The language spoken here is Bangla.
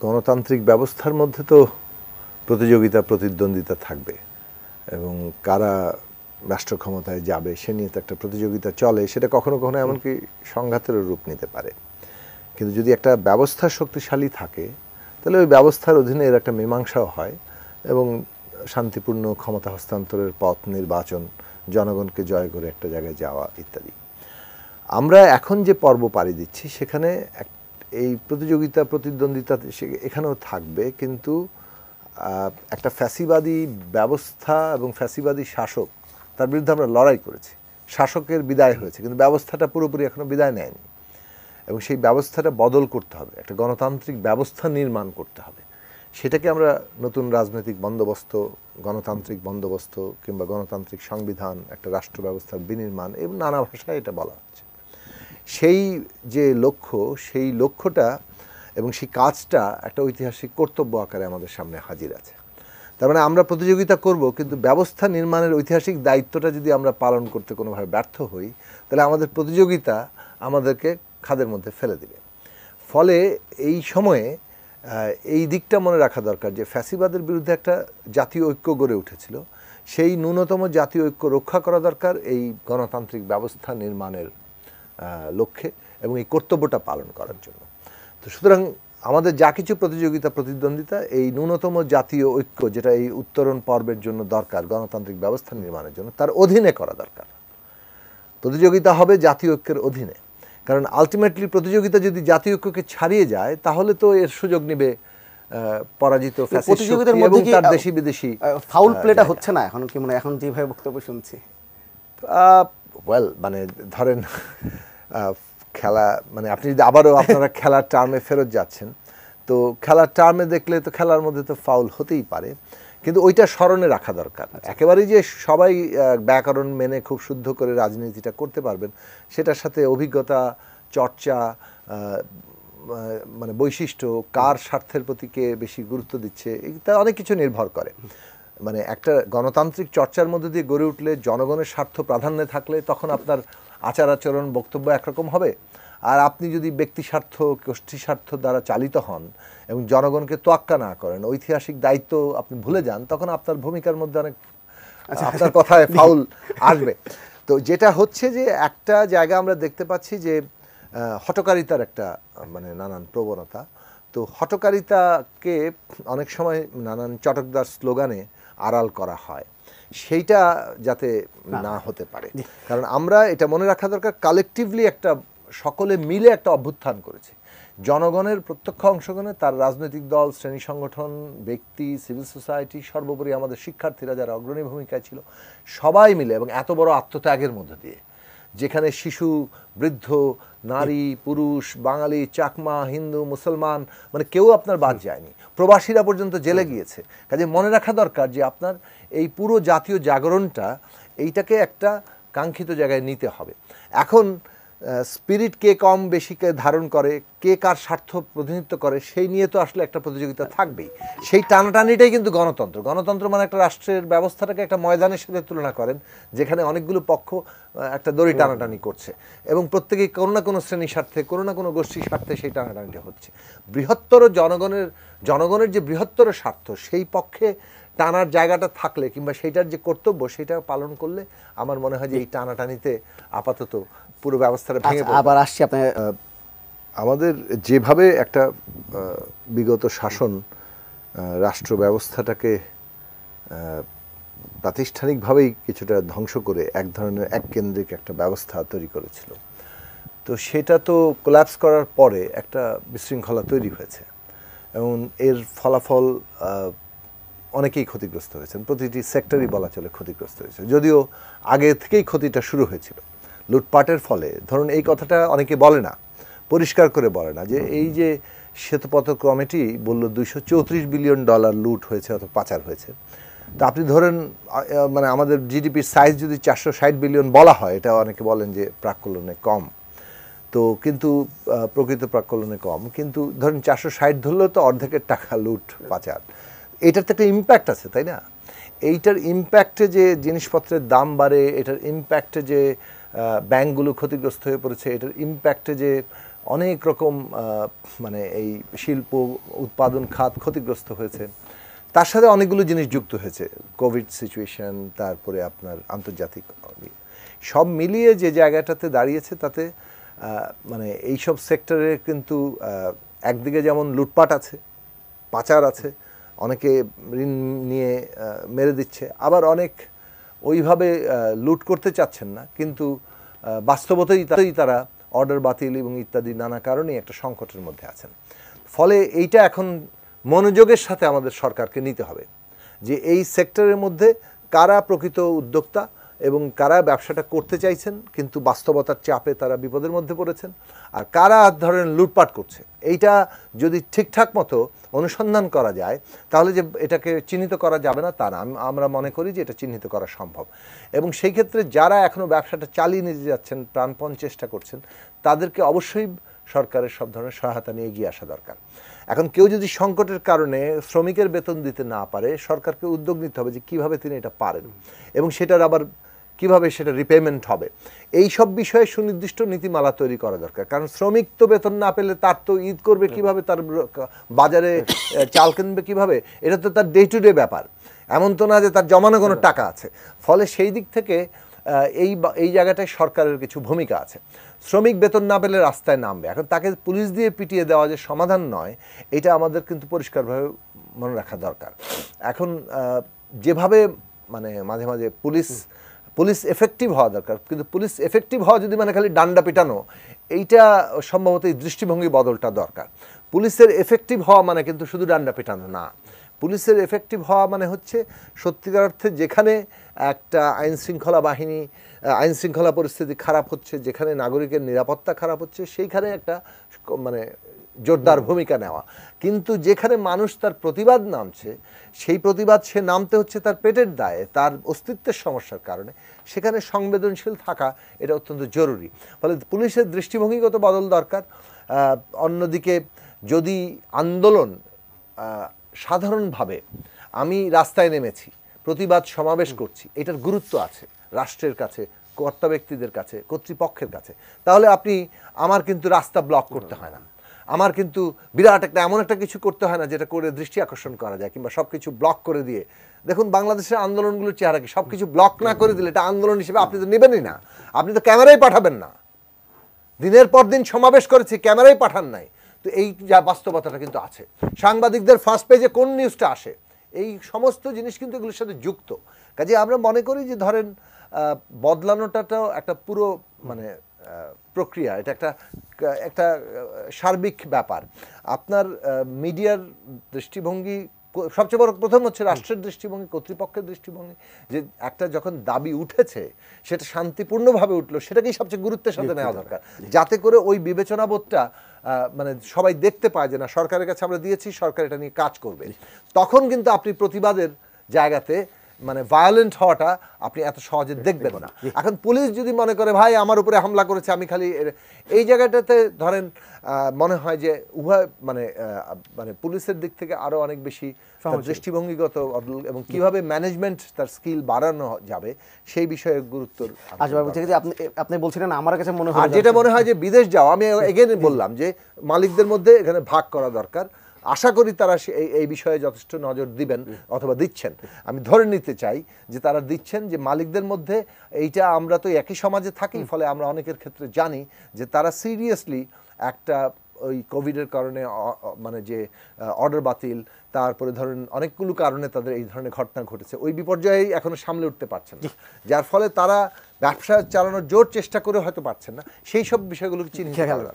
গণতান্ত্রিক ব্যবস্থার মধ্যে তো প্রতিযোগিতা প্রতিদ্বন্দ্বিতা থাকবে এবং কারা রাষ্ট্র ক্ষমতায় যাবে সে নিয়ে তো একটা প্রতিযোগিতা চলে, সেটা কখনো কখনো এমনকি সংঘাতেরও রূপ নিতে পারে। কিন্তু যদি একটা ব্যবস্থা শক্তিশালী থাকে তাহলে ওই ব্যবস্থার অধীনে এর একটা মীমাংসাও হয় এবং শান্তিপূর্ণ ক্ষমতা হস্তান্তরের পথ নির্বাচন, জনগণকে জয় করে একটা জায়গায় যাওয়া ইত্যাদি। আমরা এখন যে পর্ব পাড়ি দিচ্ছি সেখানে এই প্রতিযোগিতা প্রতিদ্বন্দ্বিতা এখানেও থাকবে, কিন্তু একটা ফ্যাসিবাদী ব্যবস্থা এবং ফ্যাসিবাদী শাসক, তার বিরুদ্ধে আমরা লড়াই করেছি। শাসকের বিদায় হয়েছে কিন্তু ব্যবস্থাটা পুরোপুরি এখনো বিদায় নেয়নি এবং সেই ব্যবস্থাটা বদল করতে হবে, একটা গণতান্ত্রিক ব্যবস্থা নির্মাণ করতে হবে। সেটাকে আমরা নতুন রাজনৈতিক বন্দোবস্ত, গণতান্ত্রিক বন্দোবস্ত কিংবা গণতান্ত্রিক সংবিধান, একটা রাষ্ট্র ব্যবস্থার বিনির্মাণ এবং নানা ভাষায় এটা বলা হচ্ছে। সেই যে লক্ষ্য, সেই লক্ষ্যটা এবং সেই কাজটা একটা ঐতিহাসিক কর্তব্য আকারে আমাদের সামনে হাজির আছে। তার মানে আমরা প্রতিযোগিতা করব, কিন্তু ব্যবস্থা নির্মাণের ঐতিহাসিক দায়িত্বটা যদি আমরা পালন করতে কোনোভাবে ব্যর্থ হই তাহলে আমাদের প্রতিযোগিতা আমাদেরকে খাদের মধ্যে ফেলে দেবে। ফলে এই সময়ে এই দিকটা মনে রাখা দরকার যে ফ্যাসিবাদের বিরুদ্ধে একটা জাতীয় ঐক্য গড়ে উঠেছিল, সেই ন্যূনতম জাতীয় ঐক্য রক্ষা করা দরকার এই গণতান্ত্রিক ব্যবস্থা নির্মাণের লক্ষ্যে এবং এই কর্তব্যটা পালন করার জন্য। তো সুতরাং আমাদের যা কিছু প্রতিযোগিতা প্রতিদ্বন্দ্বিতা এই ন্যূনতম জাতীয় ঐক্য, যেটা এই উত্তরণ পর্বের জন্য দরকার গণতান্ত্রিক ব্যবস্থা নির্মাণের জন্য, তার অধীনে করা দরকার। প্রতিযোগিতা হবে জাতীয় ঐক্যের অধীনে, কারণ আলটিমেটলি প্রতিযোগিতা যদি জাতীয় ঐক্যকে ছাড়িয়ে যায় তাহলে তো এর সুযোগ নেবে পরাজিত প্রতিযোগিতার মধ্যে কি তার দেশি বিদেশি ফাউল প্লেটা হচ্ছে না এখন কি মনে এখন যেভাবে বক্তব্য শুনছি? ওয়েল, মানে ধরেন খেলা, মানে আপনি যদি আবারও আপনারা খেলার টার্মে ফেরত যাচ্ছেন, তো খেলার টার্মে দেখলে তো খেলার মধ্যে তো ফাউল হতেই পারে, কিন্তু ওইটা স্মরণে রাখা দরকার। একেবারেই যে সবাই ব্যাকরণ মেনে খুব শুদ্ধ করে রাজনীতিটা করতে পারবেন সেটার সাথে অভিজ্ঞতা, চর্চা, মানে বৈশিষ্ট্য, কার স্বার্থের প্রতি কে বেশি গুরুত্ব দিচ্ছে, এটা অনেক কিছু নির্ভর করে। মানে একটা গণতান্ত্রিক চর্চার মধ্যে দিয়ে গড়ে উঠলে, জনগণের স্বার্থ প্রাধান্যে থাকলে তখন আপনার আচার আচরণ বক্তব্য একরকম হবে। আর আপনি যদি ব্যক্তি স্বার্থ, গোষ্ঠী স্বার্থ দ্বারা চালিত হন এবং জনগণকে তোয়াক্কা না করেন, ঐতিহাসিক দায়িত্ব আপনি ভুলে যান, তখন আপনার ভূমিকার মধ্যে অনেক আপনার কথায় ফাউল আসবে। তো যেটা হচ্ছে যে একটা জায়গা আমরা দেখতে পাচ্ছি যে হঠকারিতার একটা মানে নানান প্রবণতা। তো হঠকারিতাকে অনেক সময় নানান চটকদার স্লোগানে আড়াল করা হয়, সেইটা যাতে না হতে পারে। কারণ আমরা এটা মনে রাখা দরকার, কালেকটিভলি একটা সকলে মিলে একটা অভ্যুত্থান করেছে, জনগণের প্রত্যক্ষ অংশগ্রহণে, তার রাজনৈতিক দল, শ্রেণী সংগঠন, ব্যক্তি, সিভিল সোসাইটি, সর্বোপরি আমাদের শিক্ষার্থীরা যারা অগ্রণী ভূমিকায় ছিল, সবাই মিলে এবং এত বড় আত্মত্যাগের মধ্য দিয়ে, যেখানে শিশু, বৃদ্ধ, নারী, পুরুষ, বাঙালি, চাকমা, হিন্দু, মুসলমান, মানে কেউ আপনার বাদ যায়নি, প্রবাসীরা পর্যন্ত জেলে গিয়েছে। কাজে মনে রাখা দরকার যে আপনার এই পুরো জাতীয় জাগরণটা এইটাকে একটা কাঙ্ক্ষিত জায়গায় নিতে হবে। এখন স্পিরিট কে কম বেশিকে ধারণ করে, কে কার স্বার্থ প্রতিনিধিত্ব করে, সেই নিয়ে তো আসলে একটা প্রতিযোগিতা থাকবেই। সেই টানাটানিটাই কিন্তু গণতন্ত্র। গণতন্ত্র মানে একটা রাষ্ট্রের ব্যবস্থাটাকে একটা ময়দানের সাথে তুলনা করেন, যেখানে অনেকগুলো পক্ষ একটা দড়ি টানাটানি করছে এবং প্রত্যেকেই কোনো না কোনো শ্রেণীর স্বার্থে, কোনো না কোনো গোষ্ঠীর স্বার্থে সেই টানাটানিটা হচ্ছে। বৃহত্তর জনগণের যে বৃহত্তর স্বার্থ, সেই পক্ষে টানার জায়গাটা থাকলে কিংবা সেইটার যে কর্তব্য সেটা পালন করলে আমার মনে হয় যে এই টানাটানিতে আপাতত পুরো ব্যবস্থাটা ভেঙে পড়বে। আবার আসছি আপনার, আমাদের যেভাবে একটা বিগত শাসন রাষ্ট্র ব্যবস্থাটাকে প্রাতিষ্ঠানিকভাবেই কিছুটা ধ্বংস করে এক ধরনের এককেন্দ্রিক একটা ব্যবস্থা তৈরি করেছিল, তো সেটা তো কোল্যাপস করার পরে একটা বিশৃঙ্খলা তৈরি হয়েছে এবং এর ফলাফল অনেকেই ক্ষতিগ্রস্ত হয়েছেন, প্রতিটি সেক্টরই বলা চলে ক্ষতিগ্রস্ত হয়েছে, যদিও আগে থেকেই ক্ষতিটা শুরু হয়েছিল লুটপাটের ফলে। ধরুন এই কথাটা অনেকে বলে না, পরিষ্কার করে বলে না, যে এই যে শ্বেতপত্র কমিটি বলল $234 বিলিয়ন লুট হয়েছে অথবা পাচার হয়েছে, তা আপনি ধরেন মানে আমাদের জিডিপির সাইজ যদি 460 বিলিয়ন বলা হয়, এটা অনেকে বলেন যে প্রাক্কলনে কম, তো কিন্তু প্রকৃত প্রাক্কলনে কম, কিন্তু ধরেন 460 ধরলেও তো অর্ধেকের টাকা লুট পাচার। এটার তো একটা ইম্প্যাক্ট আছে, তাই না? এইটার ইম্প্যাক্টে যে জিনিসপত্রের দাম বাড়ে, এটার ইম্প্যাক্টে যে ব্যাংকগুলো ক্ষতিগ্রস্ত হয়ে পড়েছে, এটার ইম্প্যাক্টে যে অনেক রকম মানে এই শিল্প উৎপাদন খাত ক্ষতিগ্রস্ত হয়েছে। তার সাথে অনেকগুলো জিনিস যুক্ত হয়েছে, কোভিড সিচুয়েশন, তারপরে আপনার আন্তর্জাতিক সব মিলিয়ে যে জায়গাটাতে দাঁড়িয়েছে তাতে মানে এইসব সেক্টরে কিন্তু একদিকে যেমন লুটপাট আছে, পাচার আছে, অনেকে ঋণ নিয়ে মেরে দিচ্ছে, আবার অনেক ওইভাবে লুট করতে চাচ্ছেন না, কিন্তু বাস্তবতাই তারা অর্ডার বাতিল এবং ইত্যাদি নানা কারণেই একটা সংকটের মধ্যে আছেন। ফলে এইটা এখন মনোযোগের সাথে আমাদের সরকারকে নিতে হবে যে এই সেক্টরের মধ্যে কারা প্রকৃত উদ্যোক্তা এবং কারা ব্যবসাটা করতে চাইছেন কিন্তু বাস্তবতার চাপে তারা বিপদের মধ্যে পড়েছেন, আর কারা ধরেন লুটপাট করছে। এইটা যদি ঠিকঠাক মতো অনুসন্ধান করা যায় তাহলে যে এটাকে চিহ্নিত করা যাবে না তা না, আমরা মনে করি যে এটা চিহ্নিত করা সম্ভব। এবং সেই ক্ষেত্রে যারা এখনও ব্যবসাটা চালিয়ে নিয়ে যাচ্ছেন, প্রাণপণ চেষ্টা করছেন, তাদেরকে অবশ্যই সরকারের সব ধরনের সহায়তা নিয়ে এগিয়ে আসা দরকার। এখন কেউ যদি সংকটের কারণে শ্রমিকের বেতন দিতে না পারে, সরকারকে উদ্যোগ নিতে হবে যে কীভাবে তিনি এটা পারেন এবং সেটার আবার কিভাবে সেটা রিপেমেন্ট হবে, এই সব বিষয়ে সুনির্দিষ্ট নীতিমালা তৈরি করা দরকার। কারণ শ্রমিক তো বেতন না পেলে তার তো ঈদ করবে কিভাবে, তার বাজারে চাল কিনবে কিভাবে, এটা তো তার ডে টু ডে ব্যাপার, এমন তো না যে তার জমানো কোনো টাকা আছে। ফলে সেই দিক থেকে এই জায়গাটায় সরকারের কিছু ভূমিকা আছে। শ্রমিক বেতন না পেলে রাস্তায় নামবে, এখন তাকে পুলিশ দিয়ে পিটিয়ে দেওয়া যে সমাধান নয়, এটা আমাদের কিন্তু পরিষ্কারভাবে মনে রাখা দরকার। এখন যেভাবে মানে মাঝে মাঝে পুলিশ এফেক্টিভ হওয়া দরকার, কিন্তু পুলিশ এফেক্টিভ হওয়া যদি মানে খালি ডান্ডা পিটানো, এইটা সম্ভবত এই দৃষ্টিভঙ্গি বদলটা দরকার। পুলিশের এফেক্টিভ হওয়া মানে কিন্তু শুধু ডান্ডা পিটানো না, পুলিশের এফেক্টিভ হওয়া মানে হচ্ছে সত্যিকার অর্থে যেখানে একটা আইন শৃঙ্খলা পরিস্থিতি খারাপ হচ্ছে, যেখানে নাগরিকের নিরাপত্তা খারাপ হচ্ছে, সেইখানে একটা মানে জোরদার ভূমিকা নেওয়া। কিন্তু যেখানে মানুষ তার প্রতিবাদ নামছে, সেই প্রতিবাদ সে নামতে হচ্ছে তার পেটের দায়ে, তার অস্তিত্বের সমস্যার কারণে, সেখানে সংবেদনশীল থাকা এটা অত্যন্ত জরুরি। ফলে পুলিশের দৃষ্টিভঙ্গিগত বদল দরকার। অন্যদিকে যদি আন্দোলন সাধারণভাবে আমি রাস্তায় নেমেছি, প্রতিবাদ সমাবেশ করছি, এটার গুরুত্ব আছে রাষ্ট্রের কাছে, কর্তা ব্যক্তিদের কাছে, কর্তৃপক্ষের কাছে, তাহলে আমার কিন্তু রাস্তা ব্লক করতে হয় না, আমার কিন্তু বিরাট এমন একটা কিছু করতে হয় না যেটা করে দৃষ্টি আকর্ষণ করা যায়, কিংবা সব কিছু ব্লক করে দিয়ে। দেখুন বাংলাদেশের আন্দোলনগুলোর চেহারা কি, সব কিছু ব্লক না করে দিলে এটা আন্দোলন হিসেবে আপনি তো নেবেনই না, আপনি তো ক্যামেরাই পাঠাবেন না। দিনের পর দিন সমাবেশ করেছি, ক্যামেরাই পাঠান নাই। তো এই যা বাস্তবতাটা কিন্তু আছে। সাংবাদিকদের ফার্স্ট পেজে কোন নিউজটা আসে, এই সমস্ত জিনিস কিন্তু এগুলোর সাথে যুক্ত। কাজে আমরা মনে করি যে ধরেন বদলানোটাও একটা পুরো মানে প্রক্রিয়া, এটা একটা সার্বিক ব্যাপার। আপনার মিডিয়ার দৃষ্টিভঙ্গি সবচেয়ে বড়, প্রথম হচ্ছে রাষ্ট্রের দৃষ্টিভঙ্গি, কর্তৃপক্ষের দৃষ্টিভঙ্গি, যে একটা যখন দাবি উঠেছে সেটা শান্তিপূর্ণভাবে উঠলো, সেটাকেই সবচেয়ে গুরুত্বের সাথে নেওয়া দরকার, যাতে করে ওই বিবেচনাবোধটা মানে সবাই দেখতে পায় যে না, সরকারের কাছে আমরা দিয়েছি, সরকার এটা নিয়ে কাজ করবে। তখন কিন্তু আপনি প্রতিবাদের জায়গাতে মানে ভায়োলেন্ট হওয়াটা আপনি এত সহজে দেখবেন না। এখন পুলিশ যদি মনে করে ভাই আমার উপরে হামলা করেছে, আমি খালি এই জায়গাটাতে ধরেন মনে হয় যে উভয় মানে পুলিশের দিক থেকে আরো অনেক বেশি দৃষ্টিভঙ্গিগত এবং কিভাবে ম্যানেজমেন্ট তার স্কিল বাড়ানো যাবে সেই বিষয়ে গুরুত্ব। আপনি বলছিলেন আমার কাছে মনে হয়, আর যেটা মনে হয় যে বিদেশ যাও, আমি এগেন বললাম যে মালিকদের মধ্যে এখানে ভাগ করা দরকার। আশা করি তারা এই বিষয়ে যথেষ্ট নজর দিবেন অথবা দিচ্ছেন। আমি ধরে নিতে চাই যে তারা দিচ্ছেন, যে মালিকদের মধ্যে এইটা, আমরা তো একই সমাজে থাকি, ফলে আমরা অনেকের ক্ষেত্রে জানি যে তারা সিরিয়াসলি একটা ওই কোভিডের কারণে মানে যে অর্ডার বাতিল, তারপরে ধরেন অনেকগুলো কারণে তাদের এই ধরনের ঘটনা ঘটেছে, ওই বিপর্যয়ে এখনো সামলে উঠতে পারছেন না, যার ফলে তারা ব্যবসা চালানোর জোর চেষ্টা করে হয়তো পারছেন না, সেই সব বিষয়গুলো চিন্তা করা।